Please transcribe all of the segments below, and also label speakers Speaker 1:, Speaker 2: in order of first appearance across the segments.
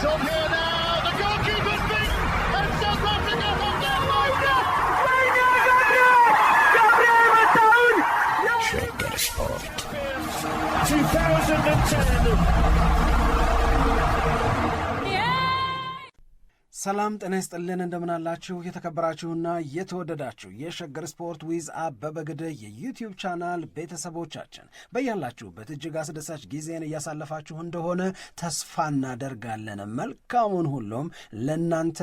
Speaker 1: It's on here now. The goalkeeper's beat, and South Africa have done
Speaker 2: Shagger Sport
Speaker 1: 2010.
Speaker 3: ሰላም ጤና ይስጥልን እንደምናላችሁ የተከበራችሁና የተወደዳችሁ የሸገር ስፖርት ዊዝ አበበ ግደይ የዩቲዩብ ቻናል ቤተሰቦቻችን በያላችሁበት እጅግ አስደሳች ጊዜን እያሳለፋችሁ እንደሆነ ተስፋ እናደርጋለን። መልካሙን ሁሉም ለናንተ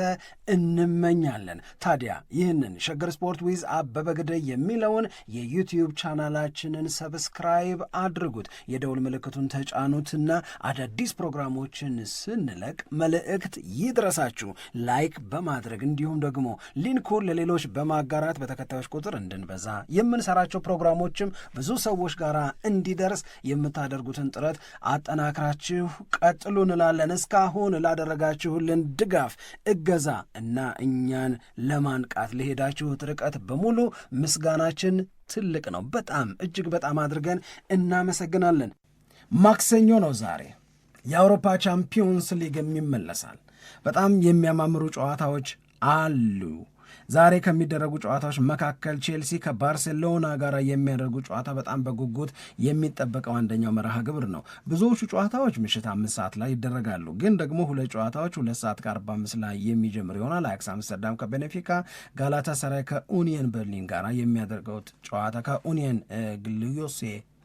Speaker 3: እንመኛለን። ታዲያ ይህንን ሸገር ስፖርት ዊዝ አበበ ግደይ የሚለውን የዩቲዩብ ቻናላችንን ሰብስክራይብ አድርጉት፣ የደውል ምልክቱን ተጫኑትና አዳዲስ ፕሮግራሞችን ስንለቅ መልእክት ይድረሳችሁ። ላይክ በማድረግ እንዲሁም ደግሞ ሊንኩን ለሌሎች በማጋራት በተከታዮች ቁጥር እንድንበዛ የምንሰራቸው ፕሮግራሞችም ብዙ ሰዎች ጋር እንዲደርስ የምታደርጉትን ጥረት አጠናክራችሁ ቀጥሉ እንላለን። እስካሁን ላደረጋችሁልን ድጋፍ፣ እገዛ እና እኛን ለማንቃት ለሄዳችሁት ርቀት በሙሉ ምስጋናችን ትልቅ ነው። በጣም እጅግ በጣም አድርገን እናመሰግናለን። ማክሰኞ ነው ዛሬ። የአውሮፓ ቻምፒዮንስ ሊግም ይመለሳል። በጣም የሚያማምሩ ጨዋታዎች አሉ። ዛሬ ከሚደረጉ ጨዋታዎች መካከል ቼልሲ ከባርሴሎና ጋር የሚያደርጉ ጨዋታ በጣም በጉጉት የሚጠበቀው አንደኛው መርሃ ግብር ነው። ብዙዎቹ ጨዋታዎች ምሽት 5 ሰዓት ላይ ይደረጋሉ። ግን ደግሞ ሁለት ጨዋታዎች 2 ሰዓት ከ45 ላይ የሚጀምር ይሆናል። አያክስ አምስተርዳም ከቤኔፊካ፣ ጋላታ ሰራይ ከኡኒየን በርሊን ጋር የሚያደርገው ጨዋታ ከኡኒየን ግልዮሴ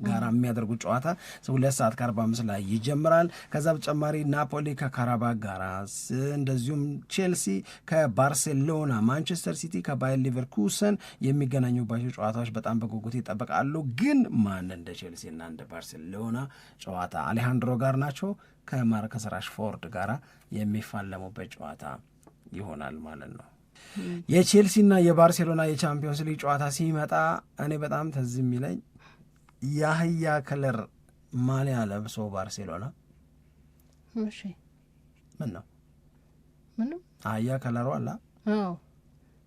Speaker 3: ጋር የሚያደርጉት ጨዋታ 2 ሰዓት ከ45 ላይ ይጀምራል። ከዛ በተጨማሪ ናፖሊ ከካራባግ ጋር፣ እንደዚሁም ቼልሲ ከባርሴሎና፣ ማንቸስተር ሲቲ ከባየር ሊቨርኩሰን የሚገናኙባቸው ጨዋታዎች በጣም በጉጉት ይጠበቃሉ። ግን ማን እንደ ቼልሲና እንደ ባርሴሎና ጨዋታ አሌሃንድሮ ጋርናቾ ከማርከስ ራሽፎርድ ጋር የሚፋለሙበት ጨዋታ ይሆናል ማለት ነው። የቼልሲና የባርሴሎና የቻምፒዮንስ ሊግ ጨዋታ ሲመጣ እኔ በጣም ተዝ የሚለኝ የአህያ ከለር ማሊያ ለብሶ ባርሴሎና
Speaker 4: እሺ
Speaker 3: ምን ነው
Speaker 4: ምንም
Speaker 3: አህያ ከለሩ አላ
Speaker 4: አዎ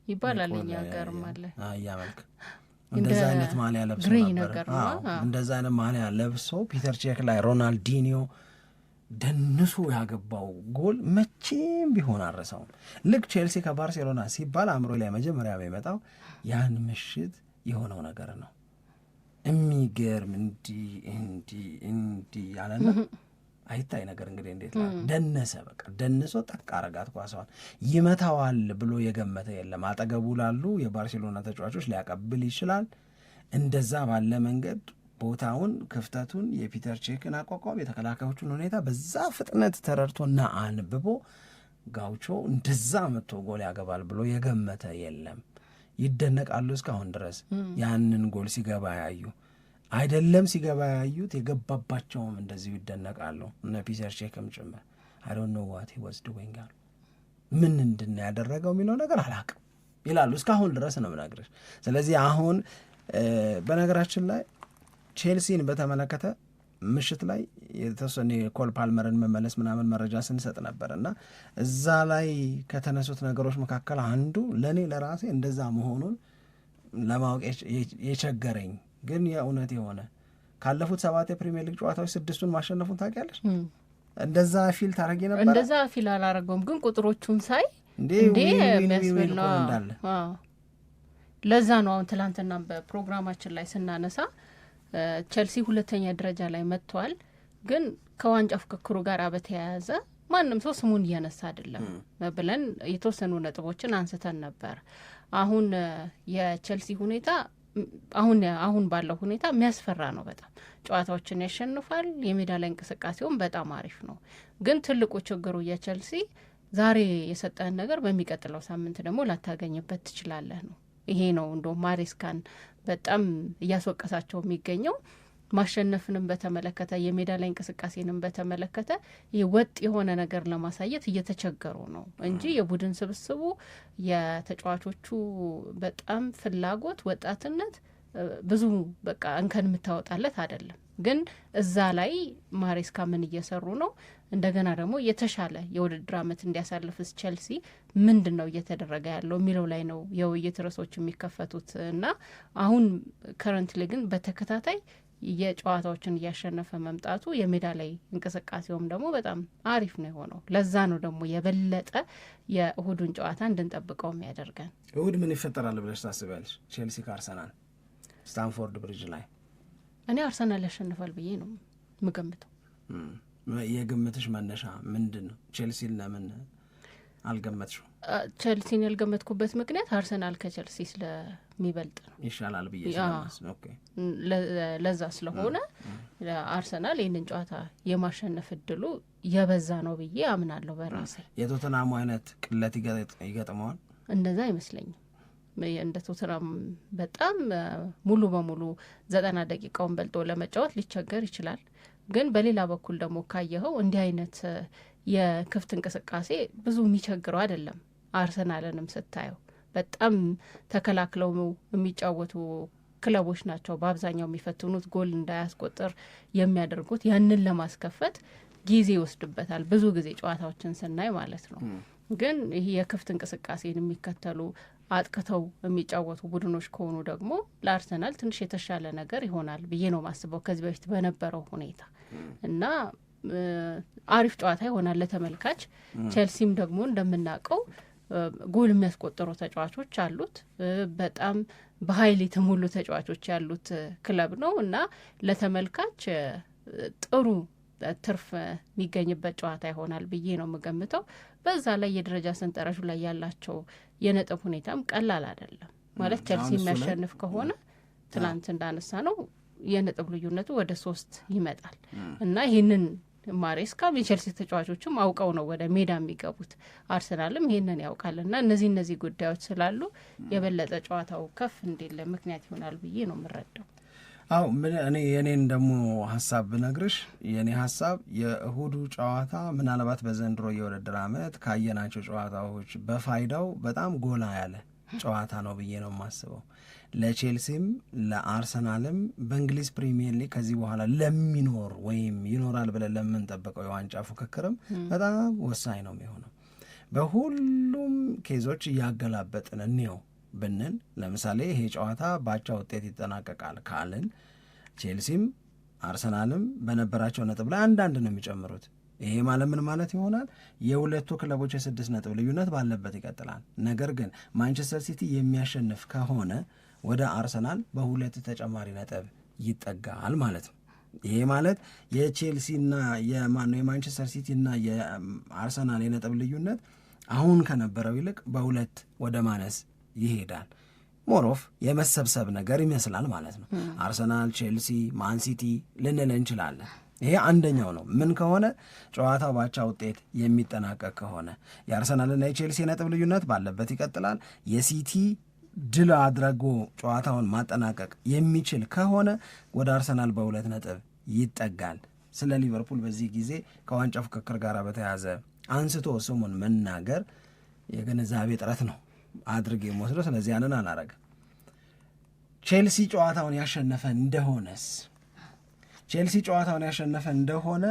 Speaker 4: ይባላል። እኛ ጋርም አለ
Speaker 3: አህያ መልክ እንደዛ አይነት ማሊያ ለብሶ ነበር። እንደዛ አይነት ማሊያ ለብሶ ፒተር ቼክ ላይ ሮናልዲኒዮ ደንሱ ያገባው ጎል መቼም ቢሆን አረሳውም። ልክ ቼልሲ ከባርሴሎና ሲባል አእምሮ ላይ መጀመሪያ የሚመጣው ያን ምሽት የሆነው ነገር ነው። የሚገርም እንዲህ ያለና አይታይ ነገር እንግዲህ እንዴት ደነሰ፣ በቃ ደንሶ ጠቅ አረጋት ኳሷን። ይመታዋል ብሎ የገመተ የለም። አጠገቡ ላሉ የባርሴሎና ተጫዋቾች ሊያቀብል ይችላል። እንደዛ ባለ መንገድ ቦታውን፣ ክፍተቱን፣ የፒተር ቼክን አቋቋም፣ የተከላካዮቹን ሁኔታ በዛ ፍጥነት ተረድቶና አንብቦ ጋውቾ እንደዛ መጥቶ ጎል ያገባል ብሎ የገመተ የለም። ይደነቃሉ እስካሁን ድረስ ያንን ጎል ሲገባ ያዩ አይደለም ሲገባ ያዩት የገባባቸውም እንደዚሁ ይደነቃሉ። እነ ፒተር ቼክም ጭምር I don't know what he was doing አሉ። ምን እንድን ያደረገው የሚለው ነገር አላውቅም ይላሉ እስካሁን ድረስ ነው የምነግርሽ። ስለዚህ አሁን በነገራችን ላይ ቼልሲን በተመለከተ ምሽት ላይ የተወሰነ ኮል ፓልመርን መመለስ ምናምን መረጃ ስንሰጥ ነበር እና እዛ ላይ ከተነሱት ነገሮች መካከል አንዱ ለእኔ ለራሴ እንደዛ መሆኑን ለማወቅ የቸገረኝ ግን የእውነት የሆነ ካለፉት 7 የፕሪሚየር ሊግ ጨዋታዎች 6ቱን ማሸነፉን ታውቂያለሽ። እንደዛ ፊል ታረጊ ነበር?
Speaker 4: እንደዛ ፊል አላረገውም፣ ግን ቁጥሮቹን ሳይ እንዴ የሚያስበላው እንዳለ ለዛ ነው። አሁን ትላንትና በፕሮግራማችን ላይ ስናነሳ ቼልሲ 2ኛ ደረጃ ላይ መጥቷል፣ ግን ከዋንጫ ፍክክሩ ጋር በተያያዘ ማንም ሰው ስሙን እያነሳ አይደለም ብለን የተወሰኑ ነጥቦችን አንስተን ነበር። አሁን የቼልሲ ሁኔታ አሁን ባለው ሁኔታ የሚያስፈራ ነው። በጣም ጨዋታዎችን ያሸንፋል፣ የሜዳ ላይ እንቅስቃሴውም በጣም አሪፍ ነው። ግን ትልቁ ችግሩ የቼልሲ ዛሬ የሰጠህን ነገር በሚቀጥለው ሳምንት ደግሞ ላታገኝበት ትችላለህ ነው። ይሄ ነው እንደውም ማሬስካን በጣም እያስወቀሳቸው የሚገኘው። ማሸነፍንም በተመለከተ የሜዳ ላይ እንቅስቃሴንም በተመለከተ ይህ ወጥ የሆነ ነገር ለማሳየት እየተቸገሩ ነው እንጂ የቡድን ስብስቡ የተጫዋቾቹ በጣም ፍላጎት፣ ወጣትነት ብዙ በቃ እንከን የምታወጣለት አይደለም። ግን እዛ ላይ ማሬስካ ምን እየሰሩ ነው? እንደገና ደግሞ የተሻለ የውድድር ዓመት እንዲያሳልፍስ ቼልሲ ምንድን ነው እየተደረገ ያለው የሚለው ላይ ነው የውይይት ርዕሶች የሚከፈቱት እና አሁን ከረንትሊ ግን በተከታታይ የጨዋታዎችን እያሸነፈ መምጣቱ የሜዳ ላይ እንቅስቃሴውም ደግሞ በጣም አሪፍ ነው የሆነው። ለዛ ነው ደግሞ የበለጠ የእሁዱን ጨዋታ እንድንጠብቀው የሚያደርገን።
Speaker 3: እሁድ ምን ይፈጠራል ብለሽ ታስቢያለሽ? ቼልሲ ከአርሰናል ስታንፎርድ ብሪጅ ላይ
Speaker 4: እኔ አርሰናል ያሸንፋል ብዬ ነው የምገምተው።
Speaker 3: የግምትሽ መነሻ ምንድን ነው? ቼልሲን ለምን አልገመትሽው?
Speaker 4: ቼልሲን ያልገመትኩበት ምክንያት አርሰናል ከቼልሲ ስለሚበልጥ ነው
Speaker 3: ይሻላል ብዬ
Speaker 4: ለዛ ስለሆነ አርሰናል ይህንን ጨዋታ የማሸነፍ እድሉ የበዛ ነው ብዬ አምናለሁ በራሴ።
Speaker 3: የቶተናሙ አይነት ቅለት ይገጥመዋል?
Speaker 4: እንደዛ አይመስለኝም። እንደ ቶተናም በጣም ሙሉ በሙሉ 90 ደቂቃውን በልጦ ለመጫወት ሊቸገር ይችላል። ግን በሌላ በኩል ደግሞ ካየኸው እንዲህ አይነት የክፍት እንቅስቃሴ ብዙ የሚቸግረው አይደለም። አርሰናልንም ስታየው በጣም ተከላክለው የሚጫወቱ ክለቦች ናቸው በአብዛኛው የሚፈትኑት፣ ጎል እንዳያስቆጥር የሚያደርጉት። ያንን ለማስከፈት ጊዜ ይወስድበታል ብዙ ጊዜ ጨዋታዎችን ስናይ ማለት ነው። ግን ይህ የክፍት እንቅስቃሴን የሚከተሉ አጥቅተው የሚጫወቱ ቡድኖች ከሆኑ ደግሞ ለአርሰናል ትንሽ የተሻለ ነገር ይሆናል ብዬ ነው ማስበው ከዚህ በፊት በነበረው ሁኔታ እና አሪፍ ጨዋታ ይሆናል ለተመልካች። ቼልሲም ደግሞ እንደምናውቀው ጎል የሚያስቆጥሩ ተጫዋቾች አሉት፣ በጣም በኃይል የተሞሉ ተጫዋቾች ያሉት ክለብ ነው እና ለተመልካች ጥሩ ትርፍ የሚገኝበት ጨዋታ ይሆናል ብዬ ነው የምገምተው። በዛ ላይ የደረጃ ሰንጠረዡ ላይ ያላቸው የነጥብ ሁኔታም ቀላል አይደለም ማለት ቼልሲ የሚያሸንፍ ከሆነ ትናንት እንዳነሳ ነው የነጥብ ልዩነቱ ወደ 3 ይመጣል እና ይህንን ማሬስካም የቼልሲ ተጫዋቾችም አውቀው ነው ወደ ሜዳ የሚገቡት። አርሰናልም ይህንን ያውቃል እና እነዚህ ጉዳዮች ስላሉ የበለጠ ጨዋታው ከፍ እንዲል ምክንያት ይሆናል ብዬ ነው የምረዳው።
Speaker 3: አው እኔ የኔን ደግሞ ሀሳብ ብነግርሽ የኔ ሀሳብ የእሁዱ ጨዋታ ምናልባት በዘንድሮ የውድድር ዓመት ካየናቸው ጨዋታዎች በፋይዳው በጣም ጎላ ያለ ጨዋታ ነው ብዬ ነው የማስበው። ለቼልሲም ለአርሰናልም በእንግሊዝ ፕሪሚየር ሊግ ከዚህ በኋላ ለሚኖር ወይም ይኖራል ብለን ለምንጠብቀው የዋንጫ ፉክክርም በጣም ወሳኝ ነው የሚሆነው። በሁሉም ኬዞች እያገላበጥን እንየው ብንል ለምሳሌ ይሄ ጨዋታ ባቻ ውጤት ይጠናቀቃል ካልን ቼልሲም አርሰናልም በነበራቸው ነጥብ ላይ አንዳንድ ነው የሚጨምሩት። ይሄ ማለት ምን ማለት ይሆናል? የሁለቱ ክለቦች 6 ነጥብ ልዩነት ባለበት ይቀጥላል። ነገር ግን ማንቸስተር ሲቲ የሚያሸንፍ ከሆነ ወደ አርሰናል በ2 ተጨማሪ ነጥብ ይጠጋል ማለት ነው። ይሄ ማለት የቼልሲና የማንቸስተር ሲቲና የአርሰናል የነጥብ ልዩነት አሁን ከነበረው ይልቅ በ2 ወደ ማነስ ይሄዳል። ሞሮፍ የመሰብሰብ ነገር ይመስላል ማለት ነው። አርሰናል፣ ቼልሲ፣ ማንሲቲ ልንል እንችላለን። ይሄ አንደኛው ነው። ምን ከሆነ ጨዋታው ባቻ ውጤት የሚጠናቀቅ ከሆነ የአርሰናልና የቼልሲ ነጥብ ልዩነት ባለበት ይቀጥላል። የሲቲ ድል አድርጎ ጨዋታውን ማጠናቀቅ የሚችል ከሆነ ወደ አርሰናል በ2 ነጥብ ይጠጋል። ስለ ሊቨርፑል በዚህ ጊዜ ከዋንጫ ፉክክር ጋር በተያያዘ አንስቶ ስሙን መናገር የግንዛቤ ጥረት ነው አድርጌ የምወስደው። ስለዚህ ያንን አላረግም። ቼልሲ ጨዋታውን ያሸነፈ እንደሆነ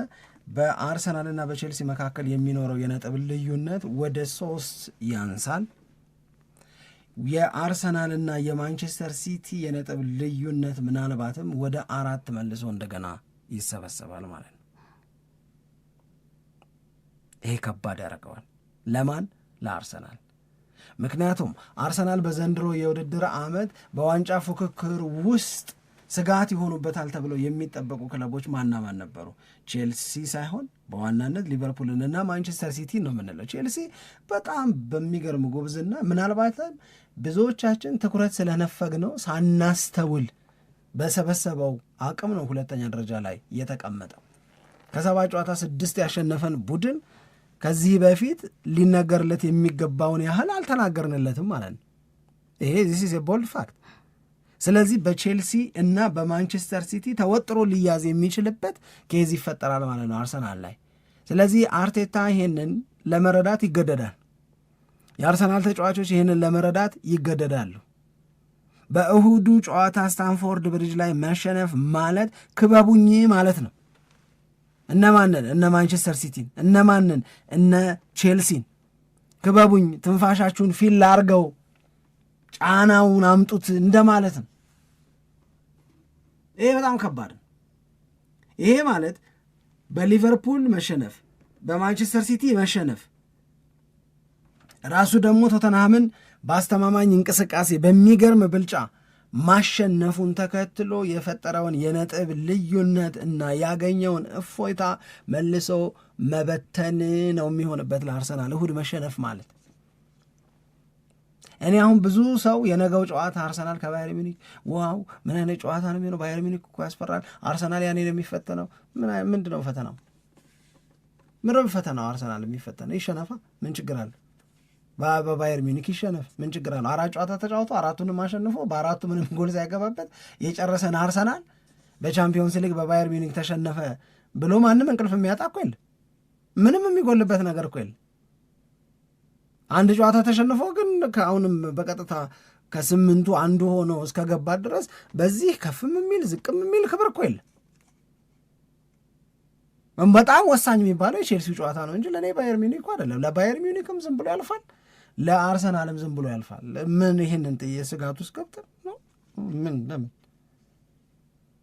Speaker 3: በአርሰናልና በቼልሲ መካከል የሚኖረው የነጥብ ልዩነት ወደ 3 ያንሳል። የአርሰናልና የማንቸስተር ሲቲ የነጥብ ልዩነት ምናልባትም ወደ 4 መልሶ እንደገና ይሰበሰባል ማለት ነው። ይሄ ከባድ ያደርገዋል። ለማን? ለአርሰናል። ምክንያቱም አርሰናል በዘንድሮ የውድድር ዓመት በዋንጫ ፉክክር ውስጥ ስጋት ይሆኑበታል ተብለው የሚጠበቁ ክለቦች ማን ነበሩ? ቼልሲ ሳይሆን በዋናነት ሊቨርፑልንና ማንቸስተር ሲቲ ነው የምንለው። ቼልሲ በጣም በሚገርም ጉብዝና ምናልባትም ብዙዎቻችን ትኩረት ስለነፈግ ነው ሳናስተውል በሰበሰበው አቅም ነው 2ኛ ደረጃ ላይ የተቀመጠው። ከ7 ጨዋታ 6 ያሸነፈን ቡድን ከዚህ በፊት ሊነገርለት የሚገባውን ያህል አልተናገርንለትም ማለት ነው። ይሄ this is a bold fact። ስለዚህ በቼልሲ እና በማንቸስተር ሲቲ ተወጥሮ ሊያዝ የሚችልበት ኬዝ ይፈጠራል ማለት ነው አርሰናል ላይ። ስለዚህ አርቴታ ይሄንን ለመረዳት ይገደዳል። የአርሰናል ተጫዋቾች ይሄንን ለመረዳት ይገደዳሉ። በእሁዱ ጨዋታ ስታንፎርድ ብሪጅ ላይ መሸነፍ ማለት ክበቡኝ ማለት ነው። እነማንን? እነ ማንቸስተር ሲቲን። እነማንን? እነ ቼልሲን። ክበቡኝ፣ ትንፋሻችሁን ፊል አርገው ጫናውን አምጡት እንደማለት ነው። ይሄ በጣም ከባድ ነው። ይሄ ማለት በሊቨርፑል መሸነፍ፣ በማንቸስተር ሲቲ መሸነፍ፣ ራሱ ደግሞ ቶተንሃምን በአስተማማኝ እንቅስቃሴ በሚገርም ብልጫ ማሸነፉን ተከትሎ የፈጠረውን የነጥብ ልዩነት እና ያገኘውን እፎይታ መልሶ መበተን ነው የሚሆንበት ለአርሰናል እሁድ መሸነፍ ማለት። እኔ አሁን ብዙ ሰው የነገው ጨዋታ አርሰናል ከባየር ሚኒክ ዋው ምን አይነት ጨዋታ ነው የሚሆነው፣ ባየር ሚኒክ እኮ ያስፈራል፣ አርሰናል ያኔ ነው የሚፈተነው። ምንድነው ፈተናው? ምንም ፈተናው አርሰናል የሚፈተነው ይሸነፋ፣ ምን ችግር አለ? በባየር ሚኒክ ይሸነፍ፣ ምን ችግር አለ? 4 ጨዋታ ተጫውቶ 4ቱንም አሸንፎ በ4ቱ ምንም ጎል ሳይገባበት የጨረሰን አርሰናል በቻምፒዮንስ ሊግ በባየር ሚኒክ ተሸነፈ ብሎ ማንም እንቅልፍ የሚያጣ እኮ የለ፣ ምንም የሚጎልበት ነገር እኮ የለ። አንድ ጨዋታ ተሸንፎ ግን ከአሁንም በቀጥታ ከ8ቱ አንዱ ሆኖ እስከገባት ድረስ በዚህ ከፍም የሚል ዝቅም የሚል ክብር እኮ የለ። በጣም ወሳኝ የሚባለው የቼልሲው ጨዋታ ነው እንጂ ለእኔ ባየር ሚኒክ አይደለም። ለባየር ሚኒክም ዝም ብሎ ያልፋል፣ ለአርሰናልም ዝም ብሎ ያልፋል። ምን ይህንን የስጋት ውስጥ ገብተን ነው? ምን ለምን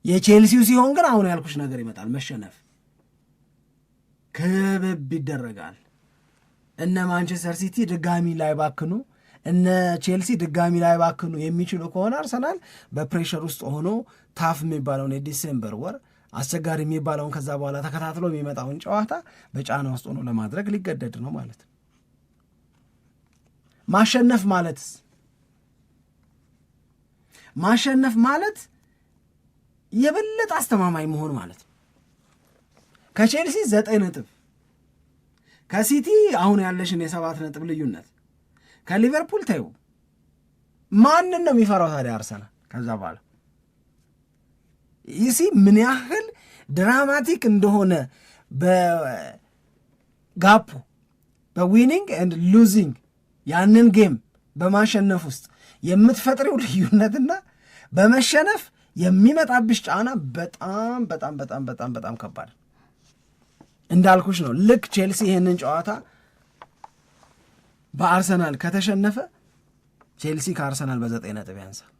Speaker 3: የቼልሲው ሲሆን ግን አሁን ያልኩሽ ነገር ይመጣል። መሸነፍ ክብብ ይደረጋል። እነ ማንቸስተር ሲቲ ድጋሚ ላይ ባክኑ፣ እነ ቼልሲ ድጋሚ ላይ ባክኑ የሚችሉ ከሆነ አርሰናል በፕሬሸር ውስጥ ሆኖ ታፍ የሚባለውን የዲሴምበር ወር አስቸጋሪ የሚባለውን ከዛ በኋላ ተከታትሎ የሚመጣውን ጨዋታ በጫና ውስጥ ሆኖ ለማድረግ ሊገደድ ነው ማለት ነው። ማሸነፍ ማለት የበለጠ አስተማማኝ መሆን ማለት ነው። ከቼልሲ 9 ነጥብ፣ ከሲቲ አሁን ያለሽን የ7 ነጥብ ልዩነት፣ ከሊቨርፑል ተይው፣ ማንን ነው የሚፈራው ታዲያ አርሰናል? ከዛ በኋላ ይሲ ምን ያህል ድራማቲክ እንደሆነ በጋፑ በዊኒንግ ኤንድ ሉዚንግ ያንን ጌም በማሸነፍ ውስጥ የምትፈጥሪው ልዩነትና በመሸነፍ የሚመጣብሽ ጫና በጣም በጣም በጣም በጣም በጣም ከባድ እንዳልኩሽ ነው። ልክ ቼልሲ ይህንን ጨዋታ በአርሰናል ከተሸነፈ ቼልሲ ከአርሰናል በ9 ነጥብ ያንሳል።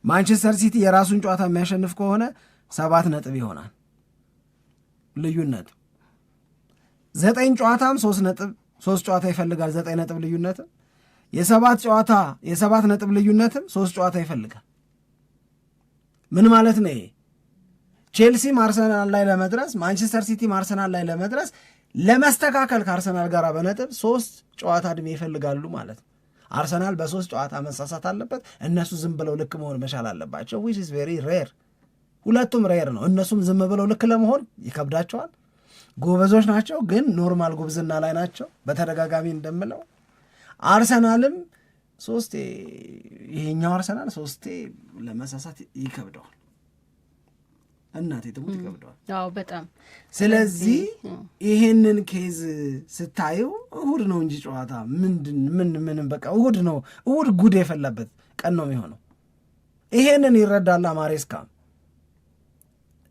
Speaker 3: ማንቸስተር ሲቲ የራሱን ጨዋታ የሚያሸንፍ ከሆነ 7 ነጥብ ይሆናል ልዩነቱ። 9 ጨዋታም 3 ነጥብ፣ 3 ጨዋታ ይፈልጋል 9 ነጥብ ልዩነትም። የ7 ነጥብ ልዩነትም 3 ጨዋታ ይፈልጋል። ምን ማለት ነው ይሄ? ቼልሲም አርሰናል ላይ ለመድረስ፣ ማንቸስተር ሲቲም አርሰናል ላይ ለመድረስ ለመስተካከል ከአርሰናል ጋር በነጥብ 3 ጨዋታ ዕድሜ ይፈልጋሉ ማለት ነው። አርሰናል በ3 ጨዋታ መሳሳት አለበት፣ እነሱ ዝም ብለው ልክ መሆን መቻል አለባቸው። which is very rare። ሁለቱም ሬር ነው። እነሱም ዝም ብለው ልክ ለመሆን ይከብዳቸዋል። ጎበዞች ናቸው፣ ግን ኖርማል ጉብዝና ላይ ናቸው። በተደጋጋሚ እንደምለው አርሰናልም 3 ይሄኛው አርሰናል 3 ለመሳሳት ይከብደዋል። እናቴ ትሙት ይከብደዋል።
Speaker 4: አዎ በጣም።
Speaker 3: ስለዚህ ይሄንን ኬዝ ስታየው እሁድ ነው እንጂ ጨዋታ ምን በቃ እሁድ ነው። እሁድ ጉድ የፈላበት ቀን ነው የሚሆነው። ይሄንን ይረዳላ ማሬስካ።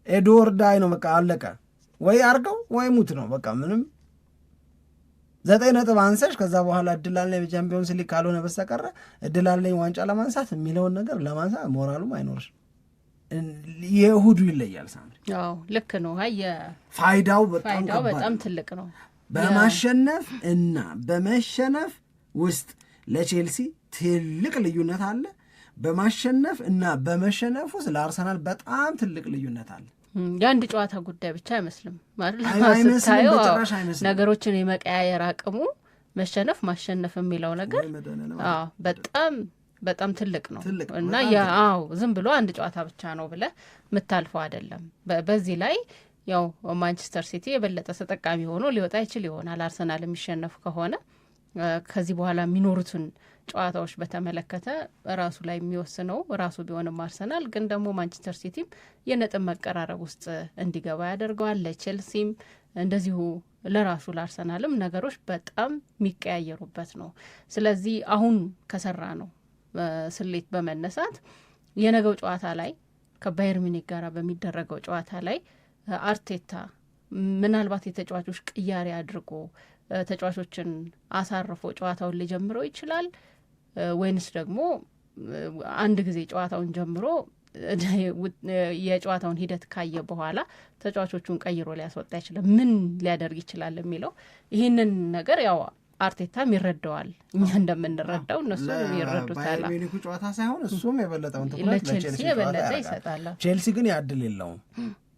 Speaker 3: ኤድዋርድ አይ ነው በቃ አለቀ። ወይ አርገው ወይ ሙት ነው በቃ። ምንም 9 ነጥብ አንሰሽ ከዛ በኋላ እድላለኝ በቻምፒዮንስ ሊግ ካልሆነ በስተቀረ እድላለኝ ዋንጫ ለማንሳት የሚለውን ነገር ለማንሳት ሞራሉም አይኖርሽ። የእሁዱ ይለያል ሳምሪ።
Speaker 4: አዎ ልክ ነው።
Speaker 3: ፋይዳው
Speaker 4: በጣም ትልቅ ነው።
Speaker 3: በማሸነፍ እና በመሸነፍ ውስጥ ለቼልሲ ትልቅ ልዩነት አለ። በማሸነፍ እና በመሸነፍ ውስጥ ለአርሰናል በጣም ትልቅ ልዩነት አለ።
Speaker 4: የአንድ ጨዋታ ጉዳይ ብቻ አይመስልም ማለት ነገሮችን የመቀያየር አቅሙ መሸነፍ ማሸነፍ የሚለው ነገር በጣም በጣም ትልቅ ነው እና ያው ዝም ብሎ አንድ ጨዋታ ብቻ ነው ብለህ የምታልፈው አይደለም። በዚህ ላይ ያው ማንቸስተር ሲቲ የበለጠ ተጠቃሚ ሆኖ ሊወጣ ይችል ይሆናል። አርሰናል የሚሸነፍ ከሆነ ከዚህ በኋላ የሚኖሩትን ጨዋታዎች በተመለከተ ራሱ ላይ የሚወስነው ራሱ ቢሆንም አርሰናል ግን ደግሞ ማንቸስተር ሲቲም የነጥብ መቀራረብ ውስጥ እንዲገባ ያደርገዋል። ለቼልሲም እንደዚሁ ለራሱ ለአርሰናልም ነገሮች በጣም የሚቀያየሩበት ነው። ስለዚህ አሁን ከሰራ ነው ስሌት በመነሳት የነገው ጨዋታ ላይ ከባየር ሚኒክ ጋር በሚደረገው ጨዋታ ላይ አርቴታ ምናልባት የተጫዋቾች ቅያሬ አድርጎ ተጫዋቾችን አሳርፎ ጨዋታውን ሊጀምረው ይችላል ወይንስ ደግሞ አንድ ጊዜ ጨዋታውን ጀምሮ የጨዋታውን ሂደት ካየ በኋላ ተጫዋቾቹን ቀይሮ ሊያስወጣ ይችላል፣ ምን ሊያደርግ ይችላል የሚለው ይህንን ነገር ያው አርቴታም ይረዳዋል፣ እኛ እንደምንረዳው እነሱ ይረዱታል።
Speaker 3: ባየር ሚኒኩ ጨዋታ ሳይሆን እሱም የበለጠውን ትኩረት ለቼልሲ የበለጠ ይሰጣል። ቼልሲ ግን ያድል የለውም።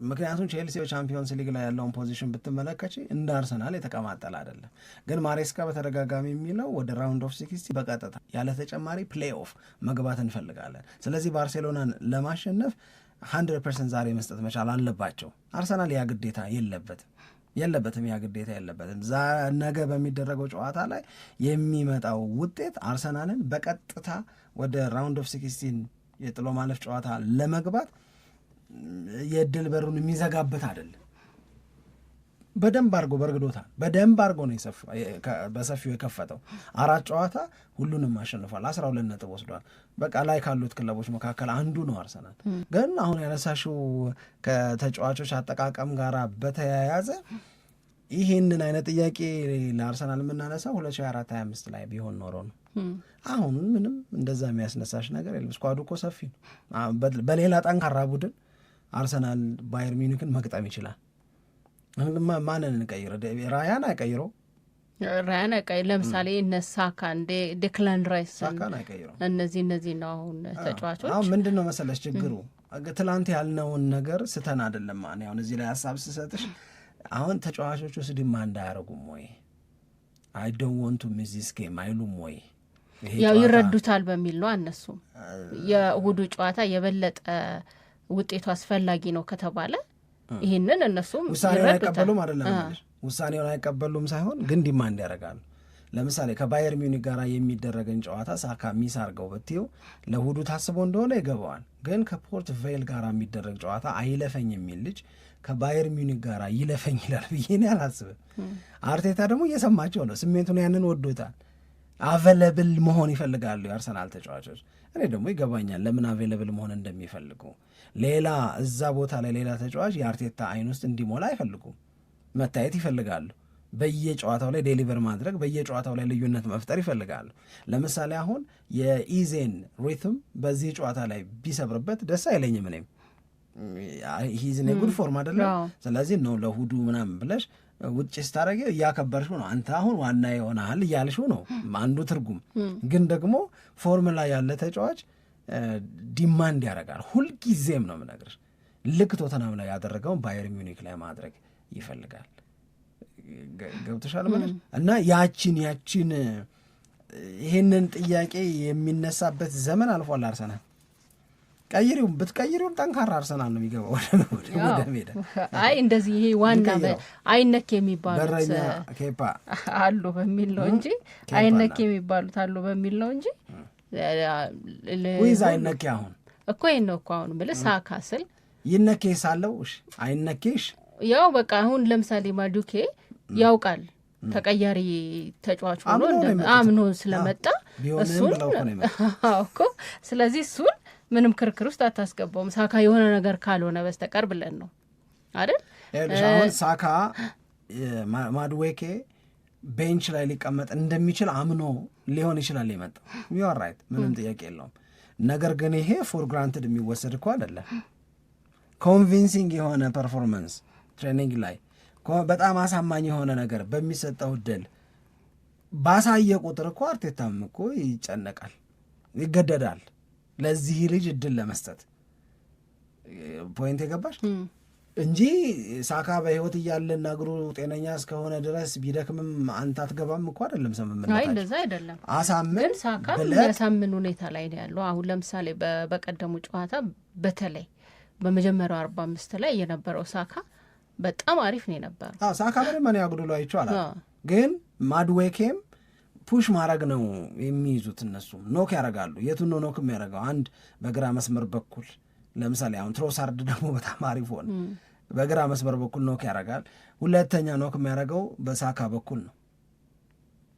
Speaker 3: ምክንያቱም ቼልሲ በቻምፒዮንስ ሊግ ላይ ያለውን ፖዚሽን ብትመለከች እንደ አርሰናል የተቀማጠለ አይደለም። ግን ማሬስካ በተደጋጋሚ የሚለው ወደ ራውንድ ኦፍ 60 በቀጥታ ያለ ተጨማሪ ፕሌይ ኦፍ መግባት እንፈልጋለን። ስለዚህ ባርሴሎናን ለማሸነፍ 100% ዛሬ መስጠት መቻል አለባቸው። አርሰናል ያ ግዴታ የለበትም። ያ ግዴታ የለበትም። ነገ በሚደረገው ጨዋታ ላይ የሚመጣው ውጤት አርሰናልን በቀጥታ ወደ ራውንድ ኦፍ 16 የጥሎ ማለፍ ጨዋታ ለመግባት የእድል በሩን የሚዘጋበት አይደለም። በደንብ አድርጎ በርግዶታል። በደንብ አድርጎ ነው በሰፊው የከፈተው። 4 ጨዋታ ሁሉንም አሸንፏል። 12 ነጥብ ወስዷል። በቃ ላይ ካሉት ክለቦች መካከል አንዱ ነው አርሰናል። ግን አሁን ያነሳሽው ከተጫዋቾች አጠቃቀም ጋር በተያያዘ ይህንን አይነት ጥያቄ ለአርሰናል የምናነሳው 2024-25 ላይ ቢሆን ኖሮ ነው። አሁን ምንም እንደዛ የሚያስነሳሽ ነገር የለም። ስኳዱ እኮ ሰፊ ነው። በሌላ ጠንካራ ቡድን አርሰናል ባየር ሚኒክን መግጠም ይችላል። ማንን እንቀይረ? ራያን አይቀይረው።
Speaker 4: ለምሳሌ እነ ሳካ ዴክላን ራይስ እነዚህ ነው አሁን ተጫዋቾች።
Speaker 3: አሁን ምንድን ነው መሰለሽ ችግሩ፣ ትላንት ያልነውን ነገር ስተን አይደለም። አሁን እዚህ ላይ ሀሳብ ስሰጥሽ አሁን ተጫዋቾቹ ስድማ እንዳያረጉም ወይ አይ ዶንት ዋንት ቱ ሚስ ዚስ ጌም አይሉም ወይ?
Speaker 4: ያው ይረዱታል በሚል ነው እነሱም የእሁዱ ጨዋታ የበለጠ ውጤቱ አስፈላጊ ነው ከተባለ ይህንን እነሱም
Speaker 3: ውሳኔውን አይቀበሉም አይደለም። ውሳኔውን አይቀበሉም ሳይሆን ግን ዲማንድ ያደርጋሉ። ለምሳሌ ከባየር ሚኒክ ጋር የሚደረገን ጨዋታ ሳካ ሚስ አድርገው ብትይው ለእሁዱ ታስቦ እንደሆነ ይገባዋል። ግን ከፖርት ቬል ጋር የሚደረግ ጨዋታ አይለፈኝ የሚል ልጅ ከባየር ሚኒክ ጋር ይለፈኝ ይላል ብዬ እኔ አላስብም። አርቴታ ደግሞ እየሰማቸው ነው፣ ስሜቱን ያንን ወዶታል። አቬለብል መሆን ይፈልጋሉ የአርሰናል ተጫዋቾች። እኔ ደግሞ ይገባኛል ለምን አቬለብል መሆን እንደሚፈልጉ። ሌላ እዛ ቦታ ላይ ሌላ ተጫዋች የአርቴታ አይን ውስጥ እንዲሞላ አይፈልጉም፣ መታየት ይፈልጋሉ። በየጨዋታው ላይ ዴሊቨር ማድረግ፣ በየጨዋታው ላይ ልዩነት መፍጠር ይፈልጋሉ። ለምሳሌ አሁን የኢዜን ሪትም በዚህ ጨዋታ ላይ ቢሰብርበት ደስ አይለኝም እኔም። ሂዝን ጉድ ፎርም አይደለም። ስለዚህ ነው ለእሁዱ ምናምን ብለሽ ውጭ ስታደረገ እያከበርሽው ነው። አንተ አሁን ዋና ይሆናል እያልሽው ነው አንዱ ትርጉም። ግን ደግሞ ፎርም ላይ ያለ ተጫዋች ዲማንድ ያደርጋል ሁልጊዜም ነው የምነግርሽ። ልክ ቶተናም ላይ ያደረገውን ባየር ሚኒክ ላይ ማድረግ ይፈልጋል። ገብተሻል ማለት እና ያቺን ይህንን ጥያቄ የሚነሳበት ዘመን አልፏል። አርሰናል ቀይሪውም ብትቀይሪውም ጠንካራ አርሰናል ነው የሚገባው ወደ ሜዳ።
Speaker 4: አይ እንደዚህ ይሄ ዋና አይነክ የሚባሉት
Speaker 3: ኬፓ
Speaker 4: አሉ በሚል ነው እንጂ አይነክ የሚባሉት አሉ በሚል ነው እንጂ
Speaker 3: ዊዝ አይነክ አሁን
Speaker 4: እኮ ይሄን ነው እኮ አሁን ብለህ ሳካ ስል
Speaker 3: ይነኬ ሳለው አይነኬሽ
Speaker 4: ያው በቃ አሁን ለምሳሌ ማዱኬ ያውቃል ተቀያሪ ተጫዋች ሆኖ አምኖ ስለመጣ እሱን እኮ ስለዚህ እሱን ምንም ክርክር ውስጥ አታስገባውም ሳካ የሆነ ነገር ካልሆነ በስተቀር ብለን ነው አይደል?
Speaker 3: አሁን ሳካ ማድዌኬ ቤንች ላይ ሊቀመጥ እንደሚችል አምኖ ሊሆን ይችላል የመጣው። ዩ አር ራይት፣ ምንም ጥያቄ የለውም። ነገር ግን ይሄ ፎር ግራንትድ የሚወሰድ እኮ አይደለም። ኮንቪንሲንግ የሆነ ፐርፎርማንስ ትሬኒንግ ላይ በጣም አሳማኝ የሆነ ነገር በሚሰጠው ድል ባሳየ ቁጥር እኮ አርቴታም እኮ ይጨነቃል፣ ይገደዳል ለዚህ ልጅ እድል ለመስጠት። ፖይንት የገባሽ እንጂ ሳካ በህይወት እያለና እግሩ ጤነኛ እስከሆነ ድረስ ቢደክምም አንተ አትገባም እኮ አይደለም።
Speaker 4: አይ እንደዛ አይደለም።
Speaker 3: አሳምን
Speaker 4: ሳካ የሚያሳምን ሁኔታ ላይ ነው ያለው። አሁን ለምሳሌ በቀደሙ ጨዋታ በተለይ በመጀመሪያው 45 ላይ የነበረው ሳካ በጣም አሪፍ ነው የነበረው።
Speaker 3: ሳካ ምንም ማን ያጉድሉ አይቻላል። ግን ማድዌኬም ፑሽ ማድረግ ነው የሚይዙት። እነሱ ኖክ ያደርጋሉ። የቱን ነው ኖክ የሚያደርገው? አንድ በግራ መስመር በኩል ለምሳሌ አሁን ትሮሳርድ ደግሞ በጣም አሪፍ ሆነ፣ በግራ መስመር በኩል ኖክ ያደርጋል። ሁለተኛ ኖክ የሚያደርገው በሳካ በኩል ነው።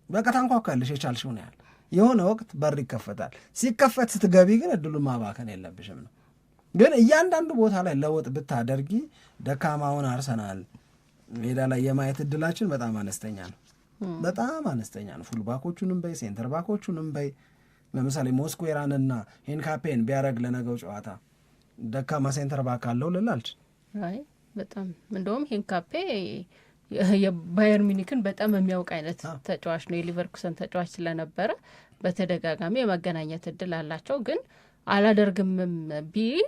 Speaker 3: በቃ ታንኳኳለሽ የቻልሽውን ያህል የሆነ ወቅት በር ይከፈታል። ሲከፈት ስትገቢ ግን እድሉን ማባከን የለብሽም ነው። ግን እያንዳንዱ ቦታ ላይ ለውጥ ብታደርጊ ደካማውን አርሰናል ሜዳ ላይ የማየት እድላችን በጣም አነስተኛ ነው። በጣም አነስተኛ ነው። ፉልባኮቹንም በይ ሴንተር ባኮቹንም በይ ለምሳሌ ሞስኩዌራንና ሄንካፔን ቢያደርግ ለነገው ጨዋታ ደካማ ሴንተር ባክ አለው ልላልች
Speaker 4: አይ በጣም እንደውም ሄንካፔ የባየር ሚኒክን በጣም የሚያውቅ አይነት ተጫዋች ነው። የሊቨርኩሰን ተጫዋች ስለነበረ በተደጋጋሚ የመገናኘት እድል አላቸው። ግን አላደርግምም ቢል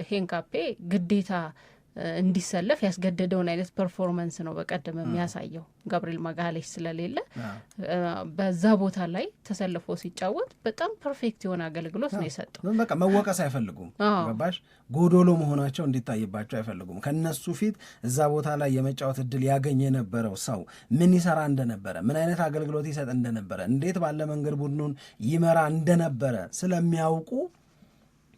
Speaker 4: ሄንካፔ ግዴታ እንዲሰለፍ ያስገደደውን አይነት ፐርፎርማንስ ነው በቀደም የሚያሳየው። ጋብሪኤል ማጋሌሽ ስለሌለ በዛ ቦታ ላይ ተሰልፎ ሲጫወት በጣም ፐርፌክት የሆነ አገልግሎት ነው የሰጠው።
Speaker 3: በቃ መወቀስ አይፈልጉም፣ ገባሽ? ጎዶሎ መሆናቸው እንዲታይባቸው አይፈልጉም። ከነሱ ፊት እዛ ቦታ ላይ የመጫወት እድል ያገኝ የነበረው ሰው ምን ይሰራ እንደነበረ፣ ምን አይነት አገልግሎት ይሰጥ እንደነበረ፣ እንዴት ባለ መንገድ ቡድኑን ይመራ እንደነበረ ስለሚያውቁ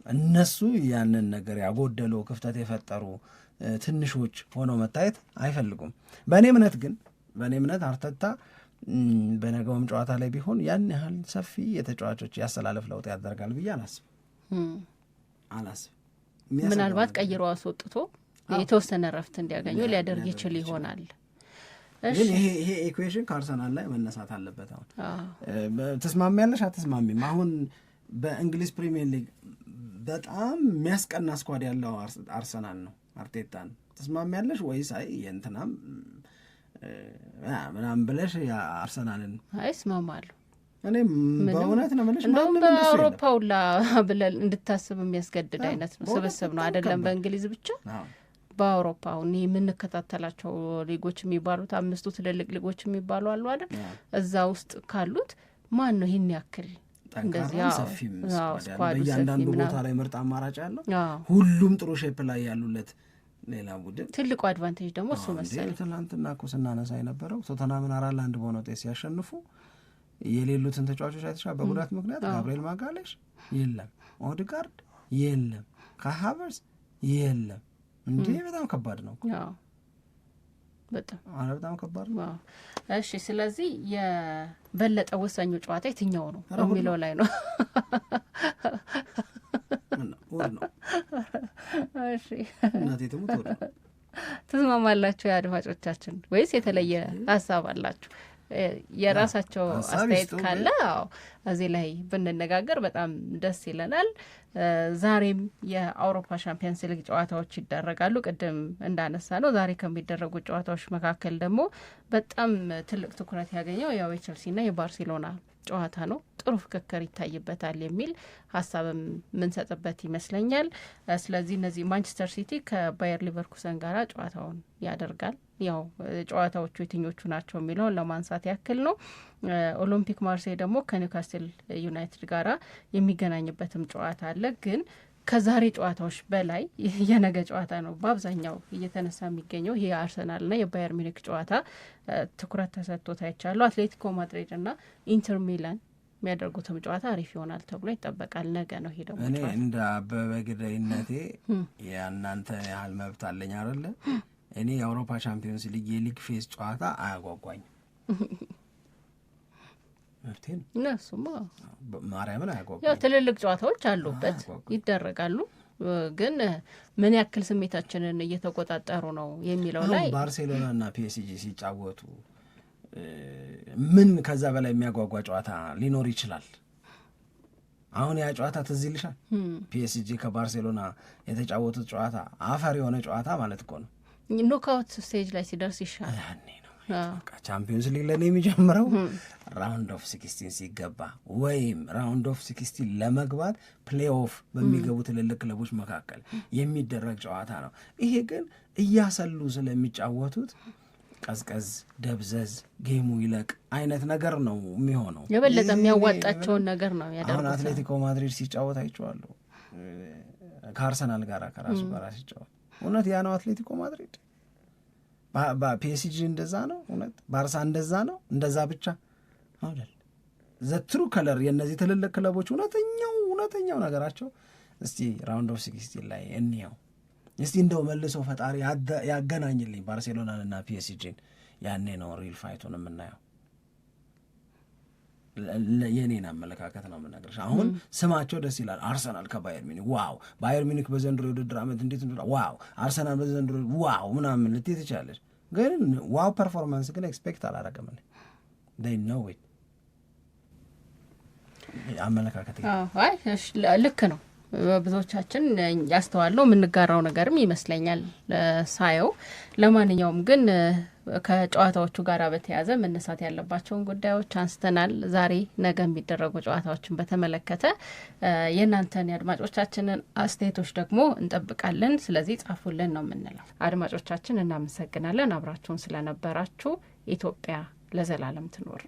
Speaker 3: እነሱ ያንን ነገር ያጎደሉ ክፍተት የፈጠሩ ትንሾች ሆነው መታየት አይፈልጉም። በእኔ እምነት አርተታ በነገውም ጨዋታ ላይ ቢሆን ያን ያህል ሰፊ የተጫዋቾች ያሰላለፍ ለውጥ ያደርጋል ብዬ አላስብ።
Speaker 4: ምናልባት ቀይሮ አስወጥቶ የተወሰነ ረፍት እንዲያገኙ ሊያደርግ ይችል ይሆናል።
Speaker 3: ግን ይሄ ኢኩዌሽን ከአርሰናል ላይ መነሳት አለበት። አሁን ተስማሚያለሽ አትስማሚም? አሁን በእንግሊዝ ፕሪሚየር ሊግ በጣም የሚያስቀና ስኳድ ያለው አርሰናል ነው። አርቴታን ተስማሚያለሽ ወይስ አይ የእንትናም ምናምን ብለሽ አርሰናልን?
Speaker 4: አይ እስማማለሁ።
Speaker 3: እኔ በእውነት ነው የምልሽ።
Speaker 4: እንደውም በአውሮፓ ሁላ ብለን እንድታስብ የሚያስገድድ አይነት ነው ስብስብ ነው አይደለም በእንግሊዝ ብቻ በአውሮፓ አሁን የምንከታተላቸው ሊጎች የሚባሉት 5 ትልልቅ ሊጎች የሚባሉ አሉ አይደል? እዛ ውስጥ ካሉት ማን ነው ይህን ያክል
Speaker 3: ጠንካራ ሰፊም ስኳድ በእያንዳንዱ ቦታ ላይ ምርጥ አማራጭ ያለው ሁሉም ጥሩ ሼፕ ላይ ያሉለት ሌላ ቡድን
Speaker 4: ትልቁ አድቫንቴጅ ደግሞ እሱ መሰለኝ።
Speaker 3: ትናንትና እኮ ስናነሳ የነበረው ቶተንሃምን 4-1 በሆነ ውጤት ሲያሸንፉ የሌሉትን ተጫዋቾች አይተሻል። በጉዳት ምክንያት ጋብሪኤል ማጋሌሽ የለም፣ ኦድጋርድ የለም፣ ካይ ሃቨርትዝ የለም። እንዴ በጣም ከባድ ነው። በጣም ከባድ ነው።
Speaker 4: እሺ ስለዚህ የበለጠ ወሳኙ ጨዋታ የትኛው ነው የሚለው ላይ ነው። እሺ ተስማማላችሁ የአድማጮቻችን ወይስ የተለየ ሀሳብ አላችሁ? የራሳቸው አስተያየት ካለ እዚህ ላይ ብንነጋገር በጣም ደስ ይለናል። ዛሬም የአውሮፓ ሻምፒየንስ ሊግ ጨዋታዎች ይደረጋሉ። ቅድም እንዳነሳ ነው ዛሬ ከሚደረጉ ጨዋታዎች መካከል ደግሞ በጣም ትልቅ ትኩረት ያገኘው ያው የቼልሲና የባርሴሎና ጨዋታ ነው። ጥሩ ፍክክር ይታይበታል የሚል ሀሳብም የምንሰጥበት ይመስለኛል። ስለዚህ እነዚህ ማንቸስተር ሲቲ ከባየር ሊቨርኩሰን ጋር ጨዋታውን ያደርጋል። ያው ጨዋታዎቹ የትኞቹ ናቸው የሚለውን ለማንሳት ያክል ነው። ኦሎምፒክ ማርሴይ ደግሞ ከኒውካስትል ዩናይትድ ጋራ የሚገናኝበትም ጨዋታ አለ። ግን ከዛሬ ጨዋታዎች በላይ የነገ ጨዋታ ነው በአብዛኛው እየተነሳ የሚገኘው። ይሄ የአርሰናልና የባየር ሚኒክ ጨዋታ ትኩረት ተሰጥቶት አይቻለሁ። አትሌቲኮ ማድሪድ እና ኢንተር ሚላን የሚያደርጉትም ጨዋታ አሪፍ ይሆናል ተብሎ ይጠበቃል። ነገ ነው ሄደው
Speaker 3: እኔ እንደ አበበ ግዳይነቴ የእናንተ ያህል መብት አለኝ አይደለ? እኔ የአውሮፓ ቻምፒዮንስ ሊግ የሊግ ፌዝ ጨዋታ አያጓጓኝም። መብቴን
Speaker 4: እነሱማ
Speaker 3: ማርያምን አያጓጓኝም።
Speaker 4: ያው ትልልቅ ጨዋታዎች አሉበት ይደረጋሉ። ግን ምን ያክል ስሜታችንን እየተቆጣጠሩ ነው የሚለው ላይ
Speaker 3: ባርሴሎና እና ፒኤስጂ ሲጫወቱ ምን ከዛ በላይ የሚያጓጓ ጨዋታ ሊኖር ይችላል? አሁን ያ ጨዋታ ትዝ ይልሻል? ፒኤስጂ ከባርሴሎና የተጫወቱት ጨዋታ አፈር የሆነ ጨዋታ ማለት እኮ ነው።
Speaker 4: ኖክአውት ስቴጅ ላይ ሲደርስ ይሻላል።
Speaker 3: ቻምፒዮንስ ሊግ ለኔ የሚጀምረው ራውንድ ኦፍ 16 ሲገባ ወይም ራውንድ ኦፍ 16 ለመግባት ፕሌይ ኦፍ በሚገቡ ትልልቅ ክለቦች መካከል የሚደረግ ጨዋታ ነው። ይሄ ግን እያሰሉ ስለሚጫወቱት ቀዝቀዝ ደብዘዝ ጌሙ ይለቅ አይነት ነገር ነው የሚሆነው።
Speaker 4: የበለጠ የሚያዋጣቸውን ነገር ነው ያደርጉት።
Speaker 3: አሁን አትሌቲኮ ማድሪድ ሲጫወት አይቼዋለሁ ከአርሰናል ጋር ከራሱ ጋር ሲጫወት። እውነት ያ ነው አትሌቲኮ ማድሪድ? ፒኤስጂ እንደዛ ነው? እውነት ባርሳ እንደዛ ነው? እንደዛ ብቻ አይደል? ዘትሩ ከለር የእነዚህ ትልልቅ ክለቦች እውነተኛው ነገራቸው እስቲ ራውንድ ኦፍ 16 ላይ እንየው እስቲ። እንደው መልሶ ፈጣሪ ያገናኝልኝ ባርሴሎናን እና ፒኤስጂን። ያኔ ነው ሪል ፋይቱን የምናየው። የኔን አመለካከት ነው የምነግርሽ። አሁን ስማቸው ደስ ይላል። አርሰናል ከባየር ሚኒክ ዋው፣ ባየር ሚኒክ በዘንድሮ የውድድር ዓመት እንዴት ዋው፣ አርሰናል በዘንድሮ ዋው ምናምን ልትይ ትችላለች። ግን ዋው ፐርፎርማንስ ግን ኤክስፔክት አላረግም። they know it አመለካከት።
Speaker 4: ልክ ነው። ብዙዎቻችን ያስተዋለው የምንጋራው ነገርም ይመስለኛል ሳየው። ለማንኛውም ግን ከጨዋታዎቹ ጋር በተያያዘ መነሳት ያለባቸውን ጉዳዮች አንስተናል። ዛሬ ነገ የሚደረጉ ጨዋታዎችን በተመለከተ የእናንተን የአድማጮቻችንን አስተያየቶች ደግሞ እንጠብቃለን። ስለዚህ ጻፉልን ነው የምንለው። አድማጮቻችን እናመሰግናለን አብራችሁን ስለነበራችሁ። ኢትዮጵያ ለዘላለም ትኖር።